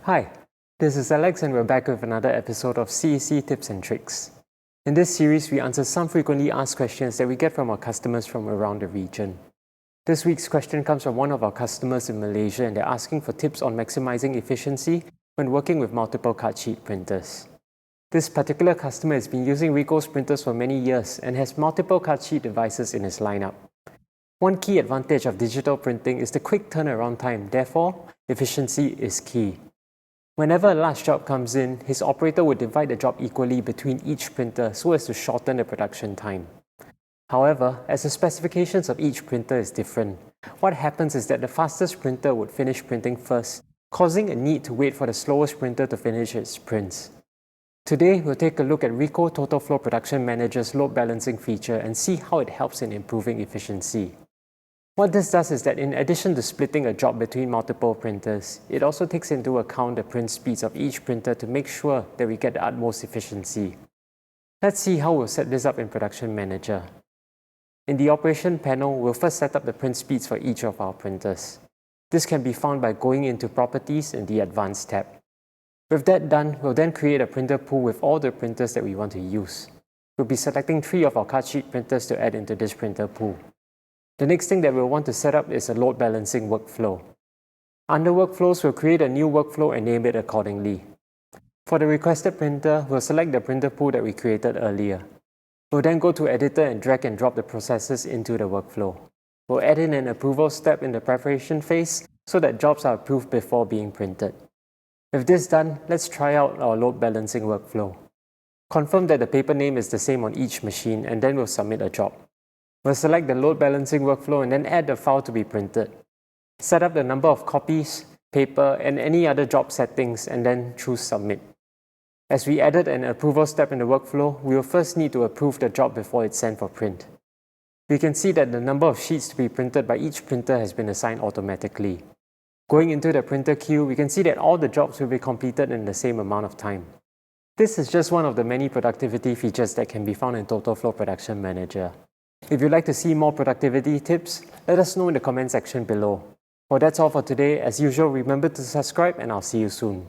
Hi, this is Alex and we're back with another episode of CEC Tips and Tricks. In this series, we answer some frequently asked questions that we get from our customers from around the region. This week's question comes from one of our customers in Malaysia and they're asking for tips on maximizing efficiency when working with multiple card sheet printers. This particular customer has been using Ricoh's printers for many years and has multiple card sheet devices in his lineup. One key advantage of digital printing is the quick turnaround time, therefore, efficiency is key. Whenever a large job comes in, his operator would divide the job equally between each printer so as to shorten the production time. However, as the specifications of each printer is different, what happens is that the fastest printer would finish printing first, causing a need to wait for the slowest printer to finish its prints. Today, we'll take a look at Ricoh TotalFlow Production Manager's load balancing feature and see how it helps in improving efficiency. What this does is that in addition to splitting a job between multiple printers, it also takes into account the print speeds of each printer to make sure that we get the utmost efficiency. Let's see how we'll set this up in Production Manager. In the Operation panel, we'll first set up the print speeds for each of our printers. This can be found by going into Properties in the Advanced tab. With that done, we'll then create a printer pool with all the printers that we want to use. We'll be selecting 3 of our card sheet printers to add into this printer pool. The next thing that we'll want to set up is a load balancing workflow. Under Workflows, we'll create a new workflow and name it accordingly. For the requested printer, we'll select the printer pool that we created earlier. We'll then go to Editor and drag and drop the processes into the workflow. We'll add in an approval step in the preparation phase so that jobs are approved before being printed. With this done, let's try out our load balancing workflow. Confirm that the paper name is the same on each machine and then we'll submit a job. We'll select the load balancing workflow and then add the file to be printed. Set up the number of copies, paper, and any other job settings and then choose Submit. As we added an approval step in the workflow, we will first need to approve the job before it's sent for print. We can see that the number of sheets to be printed by each printer has been assigned automatically. Going into the printer queue, we can see that all the jobs will be completed in the same amount of time. This is just one of the many productivity features that can be found in TotalFlow Production Manager. If you'd like to see more productivity tips, let us know in the comment section below. Well, that's all for today. As usual, remember to subscribe and I'll see you soon.